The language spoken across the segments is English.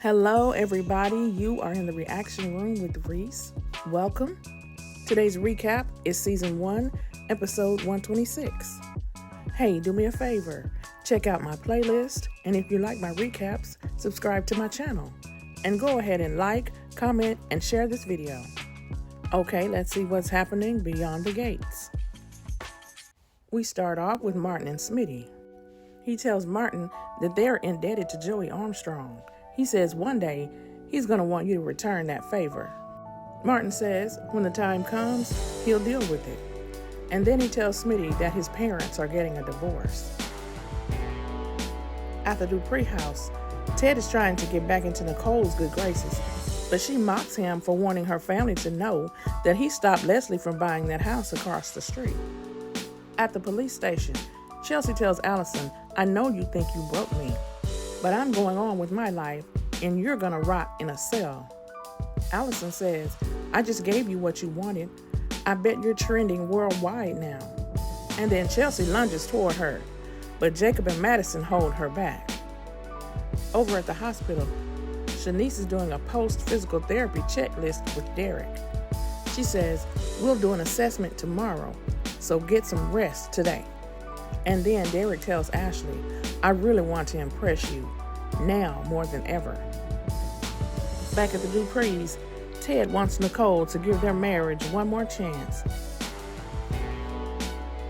Hello, everybody. You are in the reaction room with Rese. Welcome. Today's recap is Season 1, Episode 126. Hey, do me a favor. Check out my playlist, and if you like my recaps, subscribe to my channel. And go ahead and like, comment, and share this video. Okay, let's see what's happening beyond the gates. We start off with Martin and Smitty. He tells Martin that they're indebted to Joey Armstrong. He says one day he's going to want you to return that favor. Martin says when the time comes, he'll deal with it. And then he tells Smitty that his parents are getting a divorce. At the Dupree house, Ted is trying to get back into Nicole's good graces, but she mocks him for wanting her family to know that he stopped Leslie from buying that house across the street. At the police station, Chelsea tells Allison, "I know you think you broke me, but I'm going on with my life, and you're gonna rot in a cell." Allison says, "I just gave you what you wanted. I bet you're trending worldwide now." And then Chelsea lunges toward her, but Jacob and Madison hold her back. Over at the hospital, Shanice is doing a post-physical therapy checklist with Derek. She says, "We'll do an assessment tomorrow, so get some rest today." And then Derek tells Ashley, "I really want to impress you, now more than ever." Back at the DUPREES, Ted wants Nicole to give their marriage one more chance.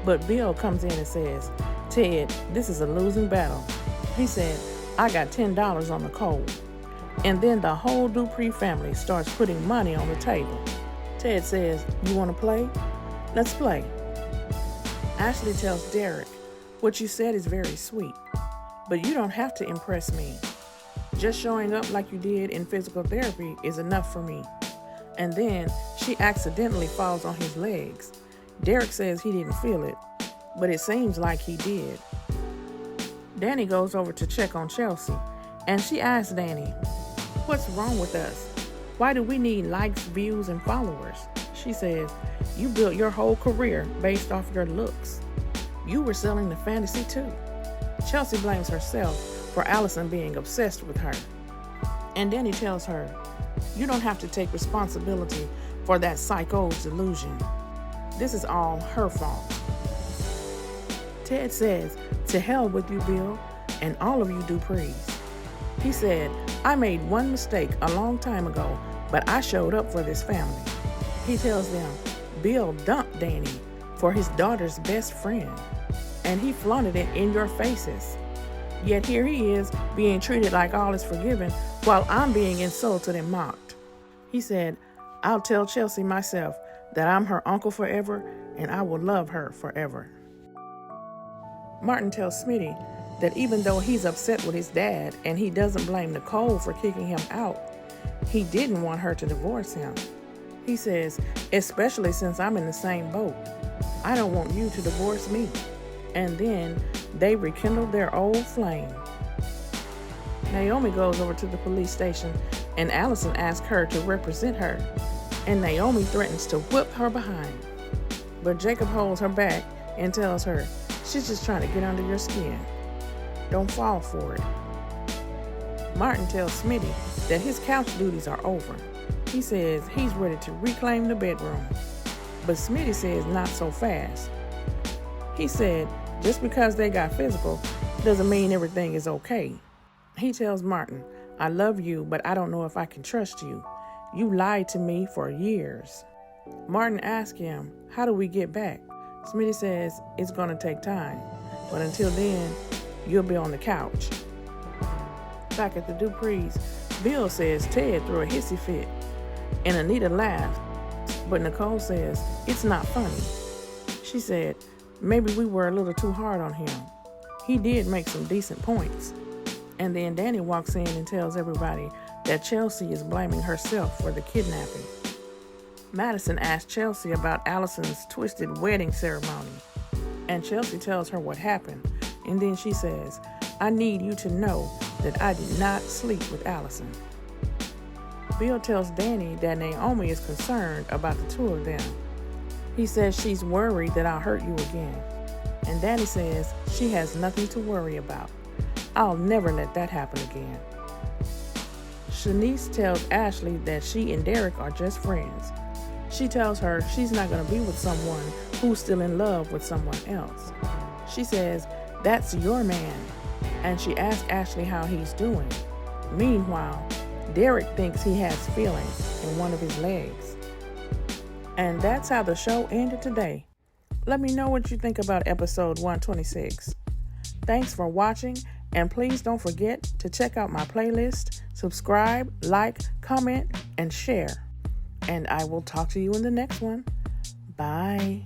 But Bill comes in and says, "Ted, this is a losing battle." He said, "I got $10 on Nicole." And then the whole Dupree family starts putting money on the table. Ted says, "You want to play? Let's play." Ashley tells Derek, "What you said is very sweet, but you don't have to impress me. Just showing up like you did in physical therapy is enough for me." And then she accidentally falls on his legs. Derek says he didn't feel it, but it seems like he did. Danny goes over to check on Chelsea, and she asks Danny, "What's wrong with us? Why do we need likes, views, and followers?" She says, "You built your whole career based off your looks. You were selling the fantasy too." Chelsea blames herself for Allison being obsessed with her. And Danny tells her, "You don't have to take responsibility for that psycho's delusion. This is all her fault." Ted says, "To hell with you, Bill, and all of you Duprees." He said, "I made one mistake a long time ago, but I showed up for this family." He tells them Bill dumped Danny for his daughter's best friend, and he flaunted it in your faces. Yet here he is being treated like all is forgiven while I'm being insulted and mocked. He said, "I'll tell Chelsea myself that I'm her uncle forever and I will love her forever." Martin tells Smitty that even though he's upset with his dad and he doesn't blame Nicole for kicking him out, he didn't want her to divorce him. He says, "Especially since I'm in the same boat. I don't want you to divorce me." And then they rekindle their old flame. Naomi goes over to the police station and Allison asks her to represent her, and Naomi threatens to whip her behind. But Jacob holds her back and tells her, "She's just trying to get under your skin. Don't fall for it." Martin tells Smitty that his couch duties are over. He says he's ready to reclaim the bedroom. But Smitty says not so fast. He said just because they got physical doesn't mean everything is okay. He tells Martin, "I love you, but I don't know if I can trust you. You lied to me for years." Martin asks him, "How do we get back?" Smitty says it's going to take time, but until then, you'll be on the couch. Back at the DUPREES, Bill says Ted threw a hissy fit, and Anita laughs, but Nicole says it's not funny. She said, "Maybe we were a little too hard on him. He did make some decent points." And then Danny walks in and tells everybody that Chelsea is blaming herself for the kidnapping. Madison asks Chelsea about Allison's twisted wedding ceremony, and Chelsea tells her what happened, and then she says, "I need you to know that I did not sleep with Allison." Bill tells Danny that Naomi is concerned about the two of them. He says she's worried that I'll hurt you again, and Danny says she has nothing to worry about. I'll never let that happen again. Shanice tells Ashley that she and Derek are just friends. She tells her she's not going to be with someone who's still in love with someone else. She says, "That's your man," and she asks Ashley how he's doing. Meanwhile, Derek thinks he has feelings in one of his legs. And that's how the show ended today. Let me know what you think about episode 126. Thanks for watching, and please don't forget to check out my playlist, subscribe, like, comment, and share. And I will talk to you in the next one. Bye.